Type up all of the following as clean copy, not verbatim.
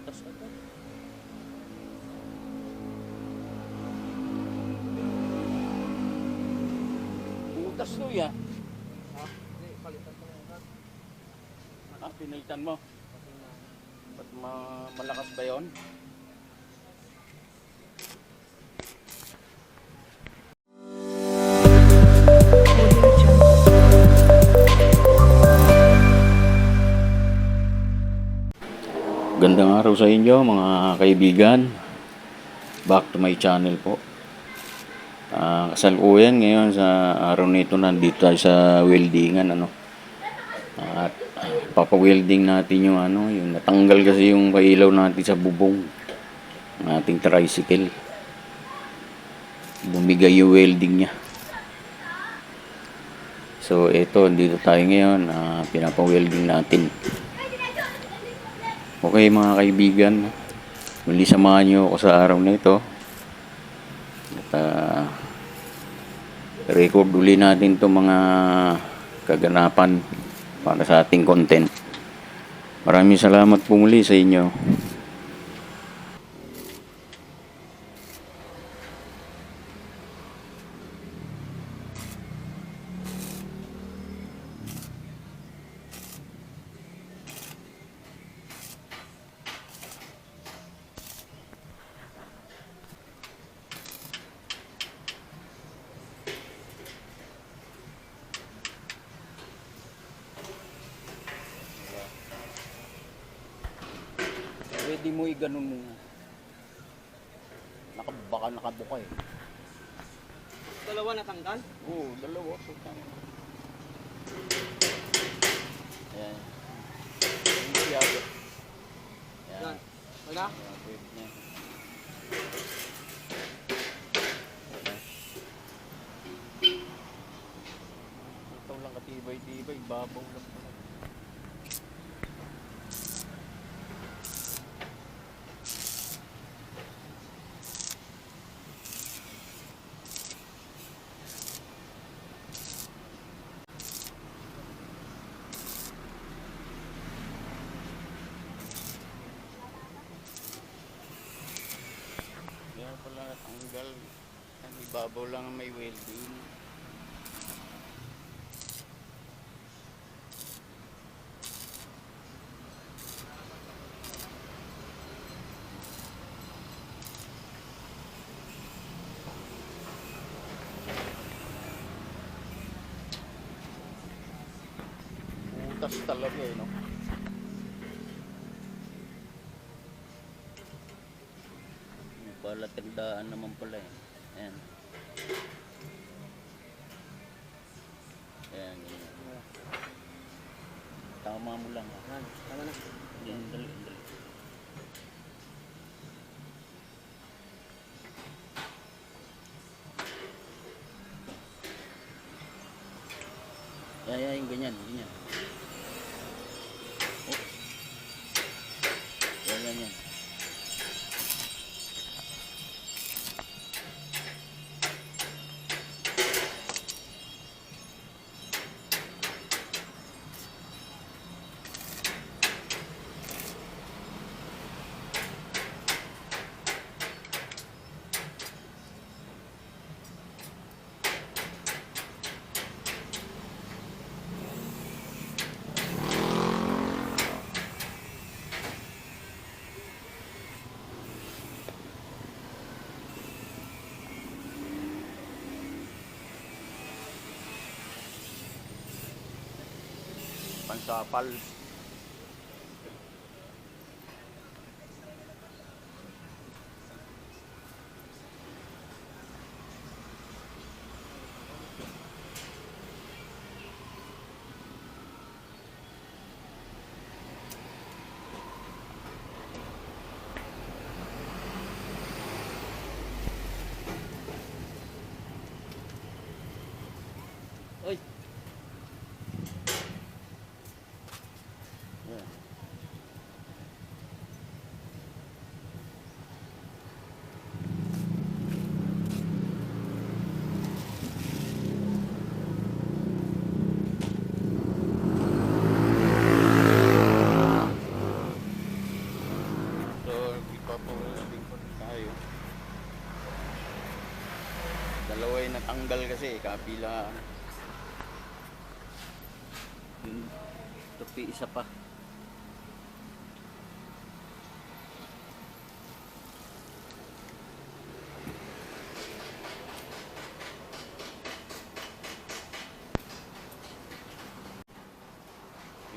butas agad. Butas to ya. Ha? Hindi, palitan ko na yan. Ah, pinalitan mo. Ba't malakas ba yun? Gandang araw sa inyo mga kaibigan. Back to my channel po. Kasalukuyan ngayon sa araw nito nandito tayo sa weldingan At papa-welding natin yung yung natanggal kasi yung pailaw natin sa bubong ng ating tricycle. Bumigay yung welding niya. So ito, dito tayo ngayon, pinapa-welding natin. Okay mga kaibigan, muli samahan nyo ako sa araw na ito. At record uli natin itong mga kaganapan para sa ating content. Maraming salamat po muli sa inyo. Pwede mo i-ganon mo. Baka nakabuka eh. Dalawa natanggal? Oo, dalawa. Ayan. Hindi siyado. Yan. Wala? Ayan, pwede na. Ito lang katibay-tibay, babaw lang pala. Kaya pala natanggal. Ang ibabaw lang ang may welding. Butas talaga no? Yung pala tandaan naman pala eh. Ayan. Ayan, ganyan. Tama mo lang ha. Yan. Tama na. Yan, dali. Ayan, yung ganyan. Oh. Yan. Pansapal. Oy. Papawelding pa rin tayo. Dalawa yung natanggal kasi, kapila. Yung tupi isa pa.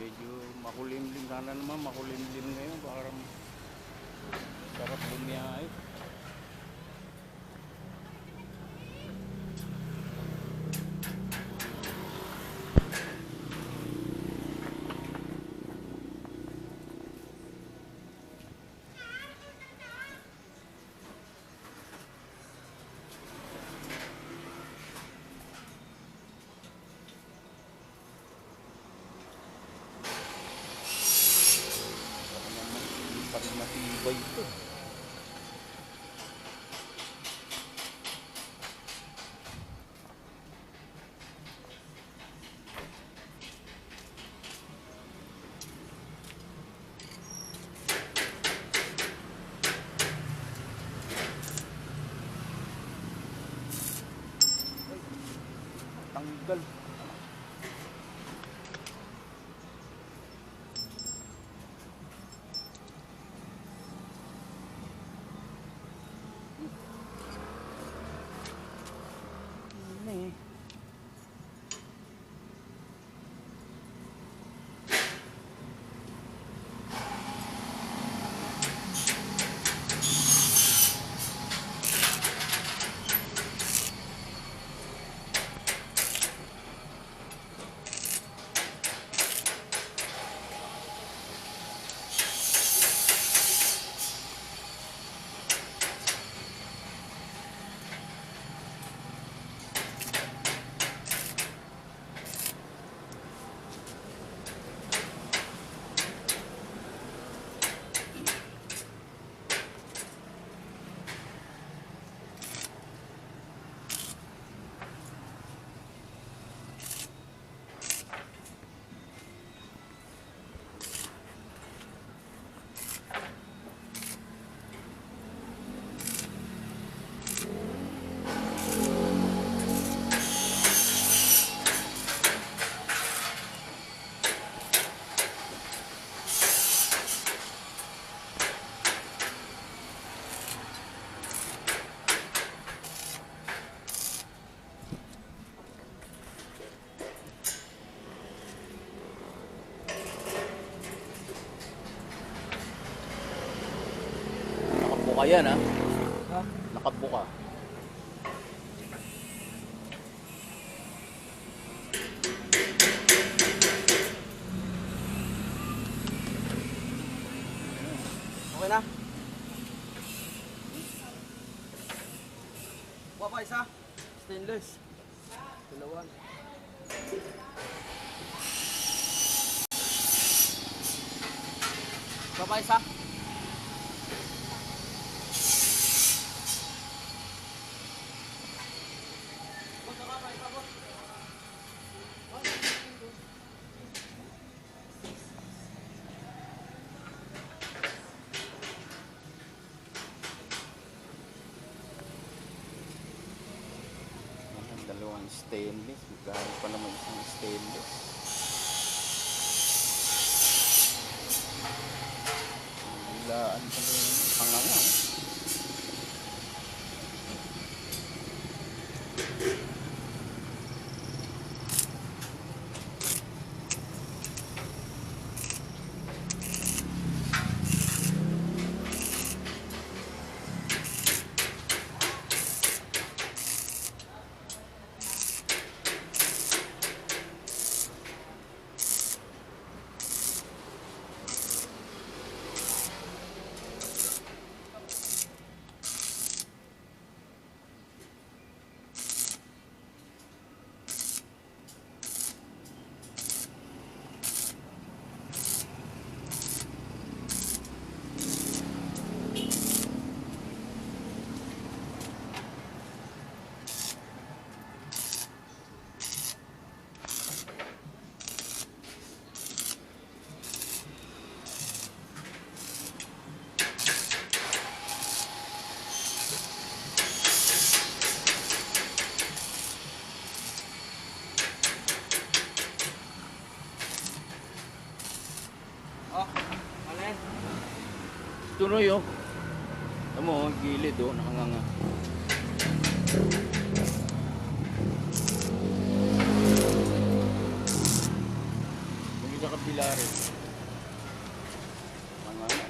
Medyo makulimlim, sana naman makulimlim ngayon, parang sarap bumiyahe. Parang matibay ito. Tanggal. Nakabuka yan, ha? Ha? Nakabuka. Okay na? Kuha pa isa. Stainless. Dalawan. Kuha pa isa. Dalawang stainless. Magkano pa naman isang stainless. Bilaan pa rin. Hanganga, eh. Tuloy oh. Alam mo, gilid oh, nakanganga. Hindi sa kabila rin. Nakanganga.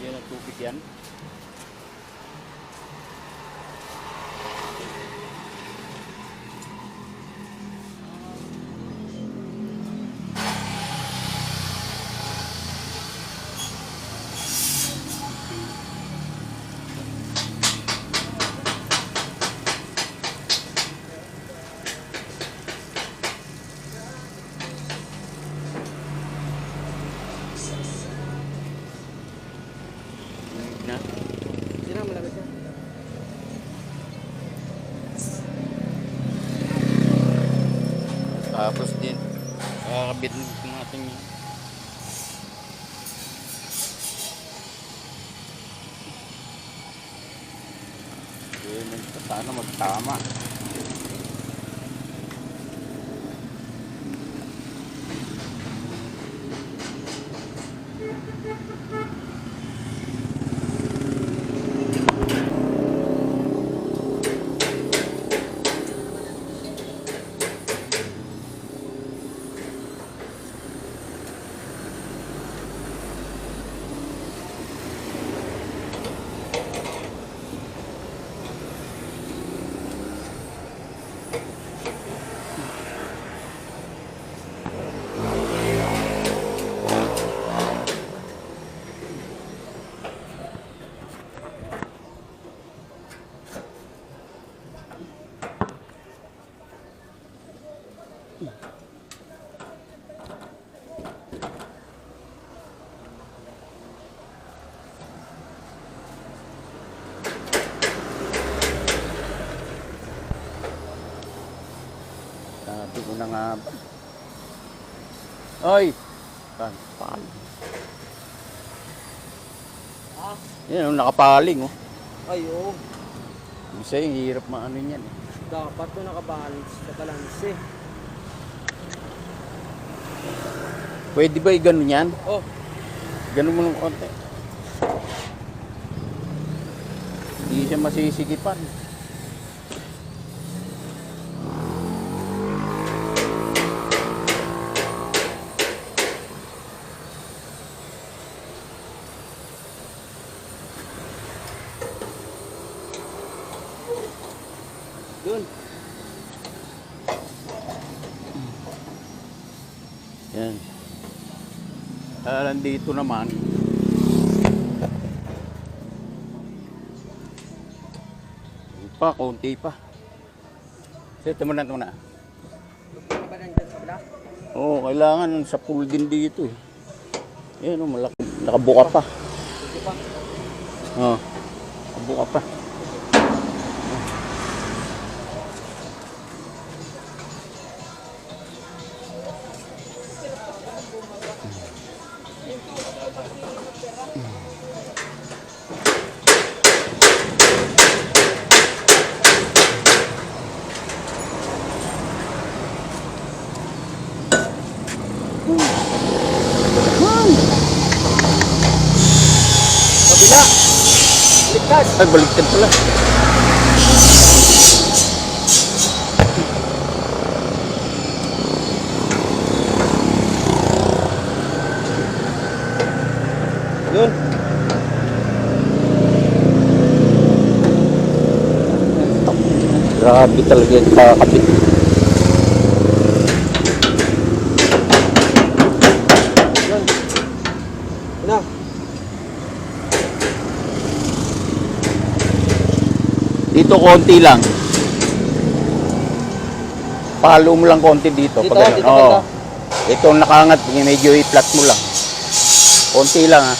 Yan ang tubig yan. Na. Sino malapit ka? Tapos din, kakabit natin yun. Sana magtama. Sabi ko na nga ba? Oy! Pan. Ah, Yan, oh, nakapaling oh. ay oo. Isa yung hirap maano yan eh. Dapat to nakabalance sa balance eh. Pwede ba i-ganon yan? Oh, Ganon mo ng konti. Hindi siya masisigipan. dun. Yan. Nandito naman. Konti pa. Set mo na ito na. Ano ba nandyan sa bala? Oo, kailangan sa pool din dito eh. Yan o, malaki. Nakabuka pa. Sige pa. Oo, nakabuka pa. Kabila! Ligtas! Ay, baliktad pala. Yun. Grabe talaga yung kakabit. Yan. Na. Dito konti lang. Palo mo lang konti dito. Dito, Pag ganun. dito Oo. banda. Ito ang nakaangat, medyo i-flat mo lang. Konti lang ha.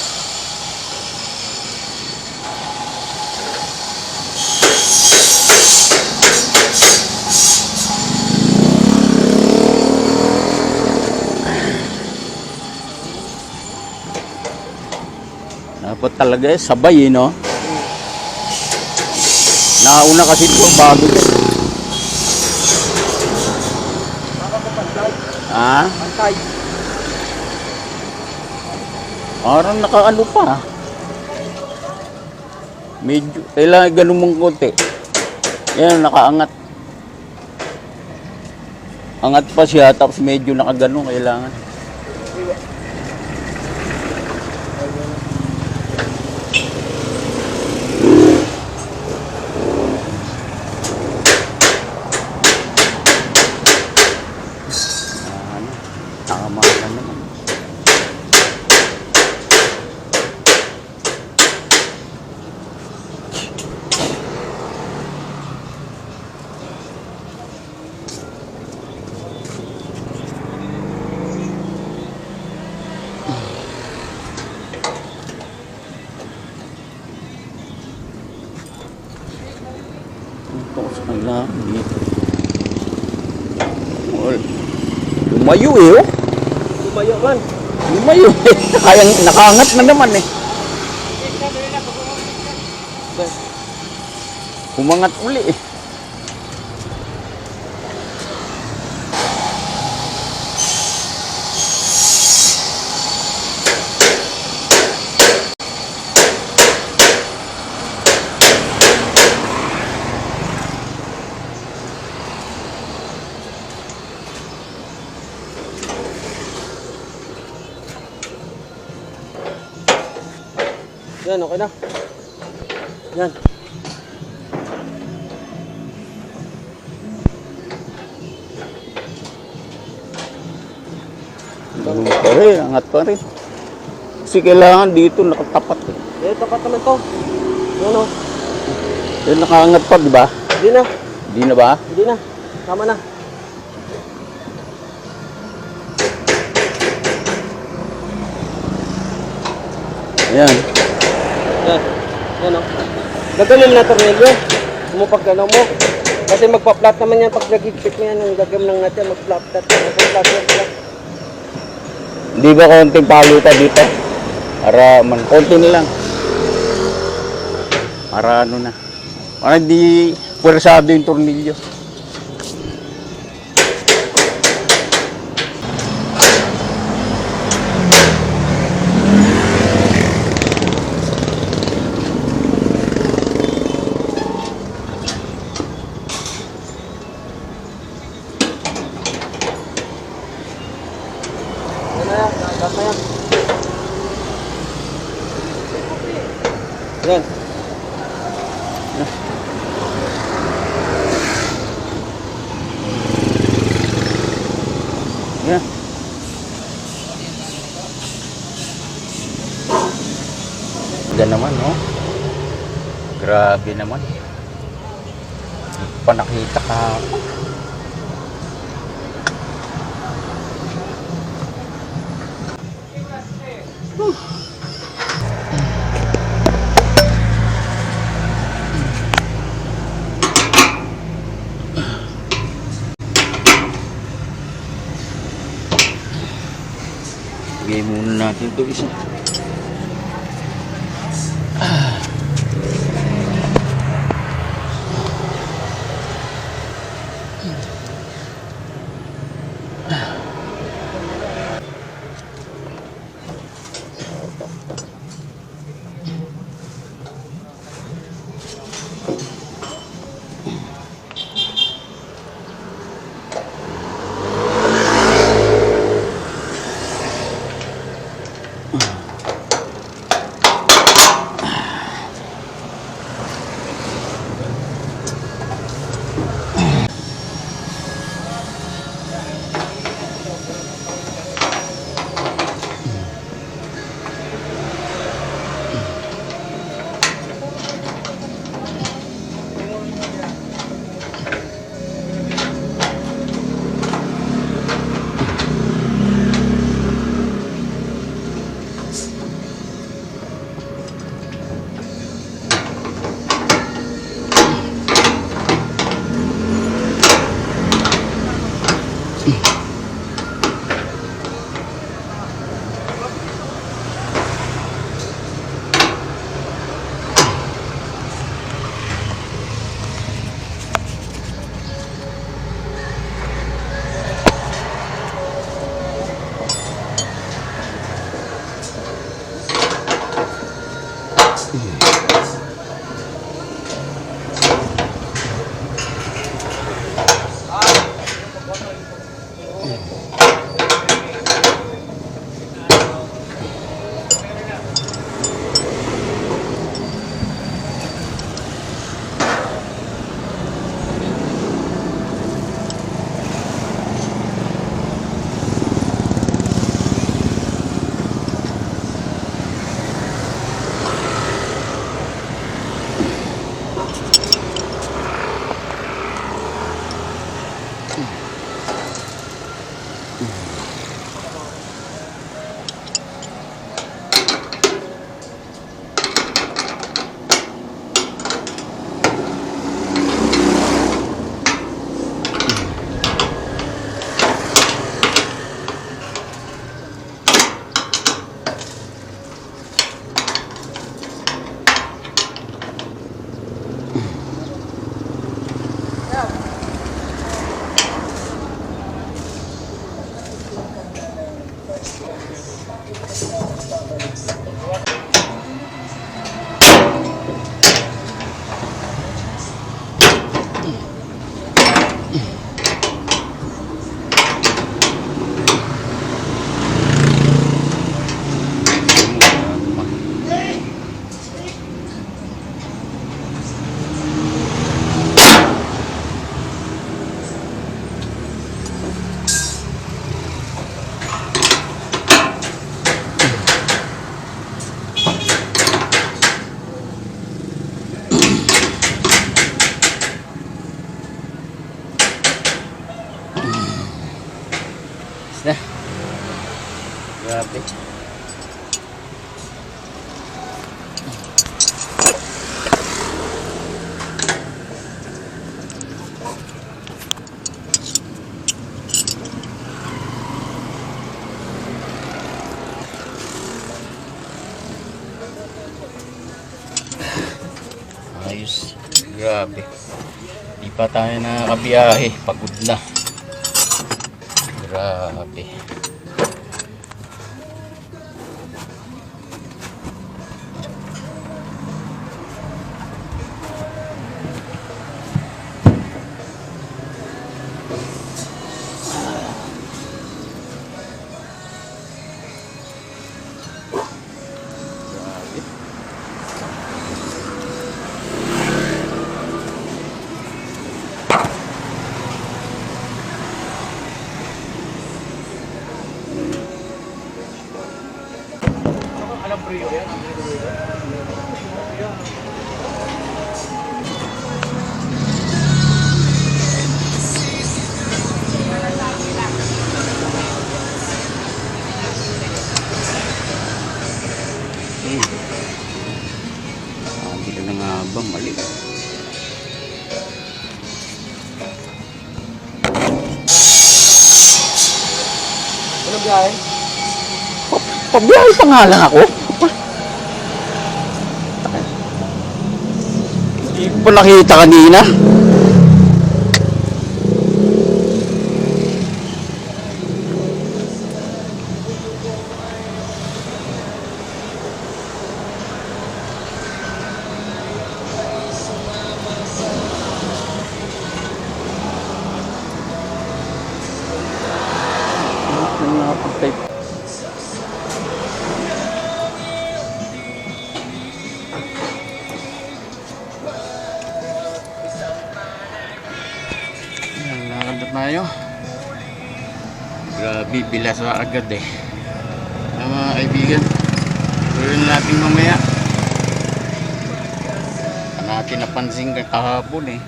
Dapat talaga sabay no? Nauna kasi ito bago din. Ah? Pantay. Parang nakaano pa. Medyo, kailangan ganun mong konti. Yan, nakaangat. Angat pa siya, tapos medyo nakaganon kailangan. Ano, nakamakan naman. Ito sa kanila, dito. Lumayo eh, oh. Lumayo man. Lumayo eh. Kayang nakaangat na naman eh. Umangat uli eh. Yan, okay na. Yan. Ganun pa rin, angat pa rin. Kasi kailangan dito nakatapat eh. Eh, tapat naman to. Yan o. Yan nakaangat pa, di ba? Hindi na. Di na ba? Hindi na. Tama na. Ayan. Yan. Yan o. Gagamin na tornilyo. Sumupag ano mo. Kasi magpa-flat naman yan pag nag-higpit mo yan. Ang gagam lang natin, mag-flat. Mag-flat yan. Di ba konting palo pa dito? Para man, konti na lang. Para ano na. Para di pwersado yung tornilyo. Yan na yan. Lahat na yan. Yan. Yan. Yan naman, no? Grabe naman. Hindi ko pa nakita kahapon. Lagay muna natin ito isa. na. Grabe. Ayos. Grabe. Di pa tayo nakakabiyahe. Pagod na. Grabe. Hindi na nga ba mali? Ano biyahe? Pabiyahe pa nga lang ako. Hindi ko pa nakita kanina. Nakapag-type. Lakad na tayo. Grabe, bilas na agad eh. Mga kaibigan, tuloy natin mamaya. Natin napansin kahapon eh.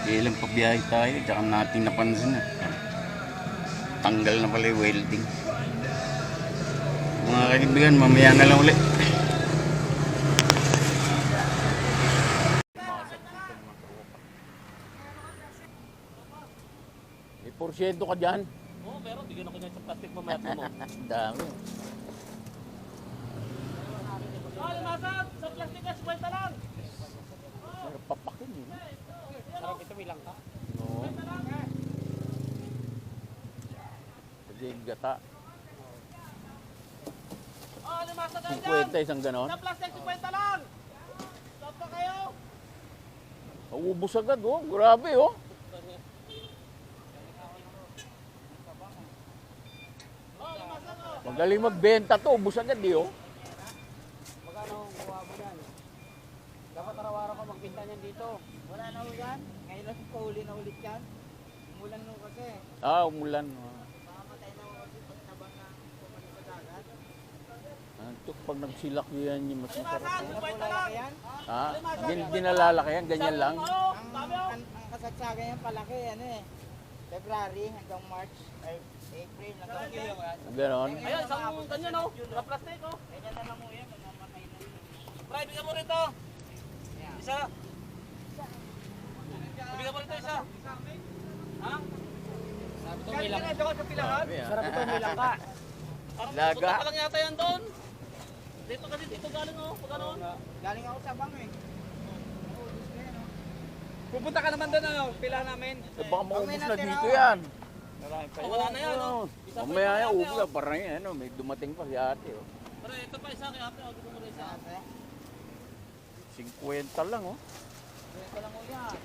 Ilang pabiyahe tayo, tsaka natin napansin eh. Tanggal na pala yung welding. Mga kaibigan, mamaya na lang ulit. May porsyento ka dyan? Oo, pero bigyan ako niya sa plastic mamaya mo. Ang dami. Limasag! Sa plastic ka, 50 lang! Sarap papakin yun. Sarap ito, may langka. No. Kasi yung gata. Limasag ka dyan! 50 isang ganon. Sa plastic, 50 lang! Stop pa kayo! Maubos agad oh. Grabe oh. Limasag o! Magaling magbenta to. Ubos agad eh oh. Magkano ang kuha mo yan? Dapat araw-araw ka magbinta niyan dito. Wala na ho yan. Ngayon lang kahuli na ulit yan. Umulan no kasi. Ah, umulan. Makamatay na ho kasi pagtabang na pumalit sa dagat. Ito, pag nagsilak yan yung mas masarap. Limasag! 50 lang! Yan? Ha? Di nalalaki yan, ganyan lang. Ang kasagsagan yan palaki, ano eh. February hanggang March, ay April hanggang June. Ganon. Ayan, isang ganyan o. Sa plastic o. Ganyan na lang mo yan. Mamamatay na. Bray, bigyan mo rito. Isa. Bigyan mo rito isa. Ha? Sabi ko may langka. Sarap ito may langka. Laga. Punta pa lang yata yan doon. Dito kasi dito galing o. Pagano? Galing ako sa bang eh. Pupunta ka naman doon ano, pila namin. Baka maubos na dito yan. Wala na yan o. Mamaya yan, ubos na. Parang yan, ano, may dumating pa si ate. Oh. Pero ito pa isa kay ate, gusto mo rin isa. 50 lang oh. Ito lang o yan.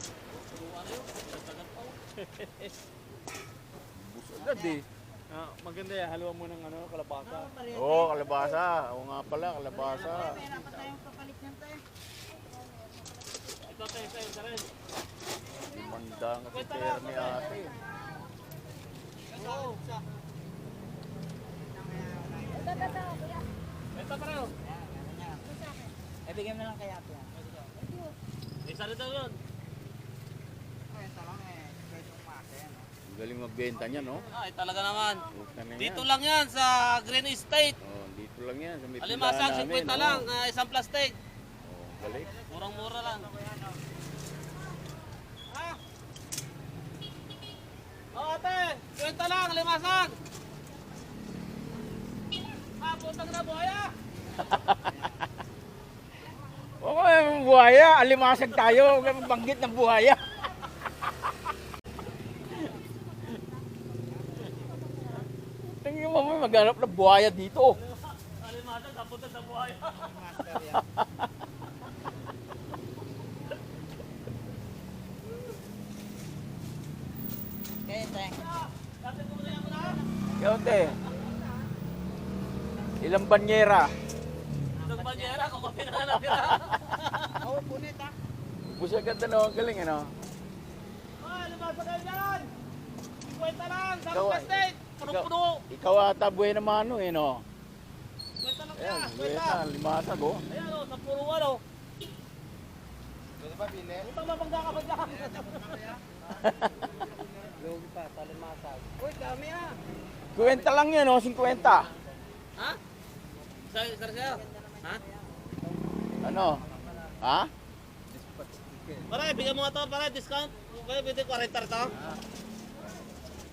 Turuan na yun. Tagal pa o. Ubos agad eh. Maganda yan, haluan mo ng ano, kalabasa. Oo, oh, kalabasa. Oo nga pala, kalabasa. Dapat tayong kapalit niyan tayo. Ito tayo, isa rin. Manda nga si pera ni ate. Oo, isa. Ito pa rin. Bigyan na lang kay ate. Isa rin daw yun. Ito lang eh, pwede yung mate. Galing magbenta niya, no? Ay, talaga naman. Puta na Dito yan. lang yan sa Green Estate. Oh, dito lang yan. Sa may Alimasag, tindahan namin, 50 lang, isang plastic. Oh, galing. Murang-mura lang. Ha? Oh, ate, 50 lang, alimasag. Ah, putang na buhaya. Oo, buhaya. Alimasag tayo. Banggit ng buhaya. Tingnan mo, may maghanap ng buhaya dito. Alimasag, napunta sa buhaya. Dati ko na yan mo na. Kaunti. Ilang banyera? Isang banyera, kukupi na nga natin ha. Oo, punit ha. Busa ganda na ang galing, ano? Ah, alimasag kayo dyan. 50 lang, sa Ikaw- plastic. Puno-puno. Ikaw ata buhay na mano, eh, no? 50 lang Ayan, yan, buhay 50. na, limasag, oh. Ayan o, sa puro ano. Pwede ba, bili? Utang na bangga ka ba dyan? Lugi pa, talimasag. Uy, dami ah. 50 lang yan, oh, 50. Ha? Sa'yo? Ha? Ano? Ha? Pare, bigyan mo nga to, pare, discount. Okay, pwede 40 to.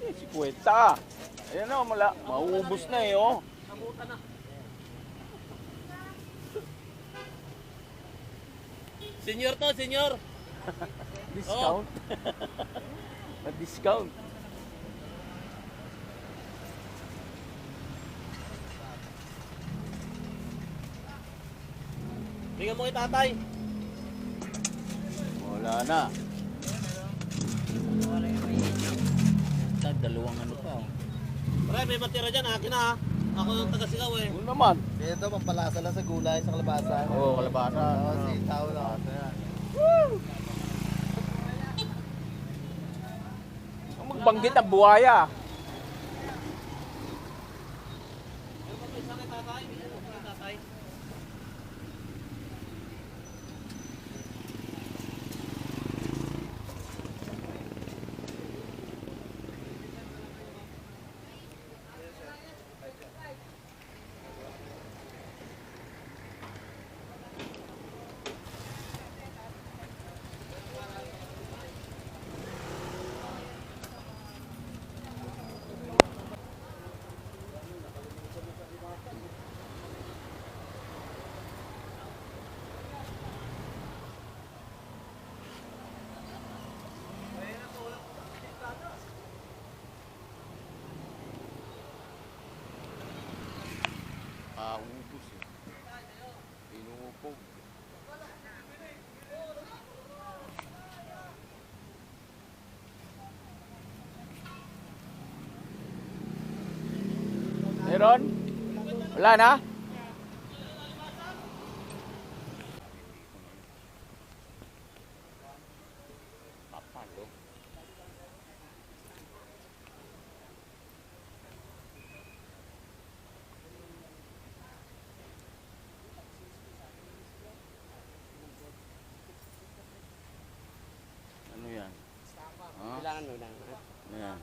Eh, 50. Ayan, oh, mauubos na, eh, oh. Nabutan na. Senior to, senior. Discount. Discount. Bigyan mo kay tatay. Wala na. Dalawang ano pa, oh. Pare, may matira dyan, akin na ha. Ako yung taga-sigaw eh. Ano naman? Ito, pampalasa lang sa gulay, sa kalabasa. Oo, oh, kalabasa. Oo, sitaw lang. Magbanggit ang buhaya. Meron pa isa kay tatay. Bigyan mo kay tatay. Ubus eh. Inuupog. Meron? Wala na? Papalo. Ano yan? Ha? Kailangan mo lang. Ano yan?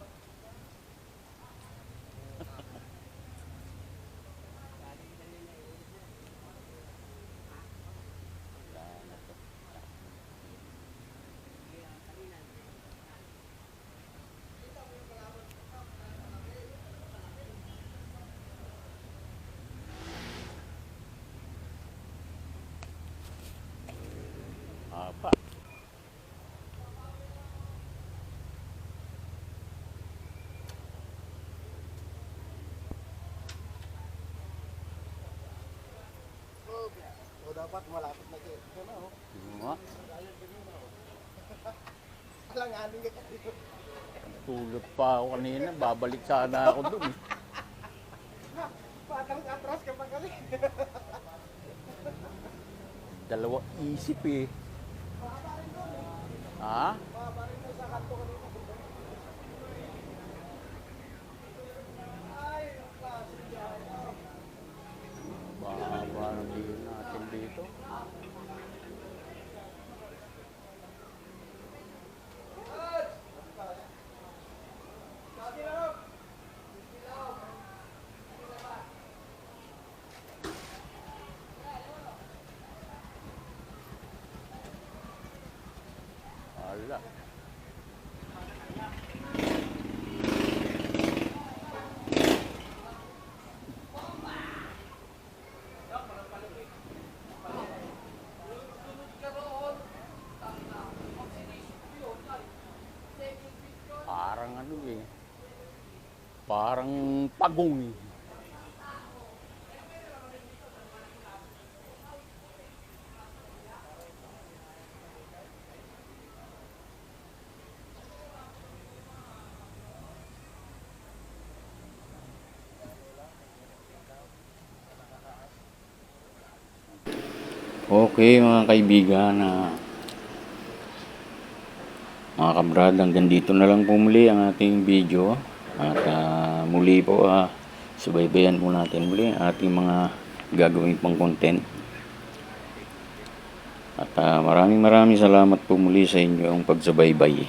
Wala na to. Apa? O dapat malapit na kayo. Ano? Ano nga? Alanganin ka dito. Tulog pa ako kanina. Babalik sana ako dun, eh. Patang atras ka pa kali. Dalawa isip, eh. Ha? Baba ng din natin dito. Wala. Parang ano eh. Parang pagong eh. Okay mga kaibigan, mga kabrad, hanggang dito na lang po muli ang ating video. At muli po, subaybayan po natin muli ang ating mga gagawin pang content. At maraming salamat po muli sa inyong pagsubaybay.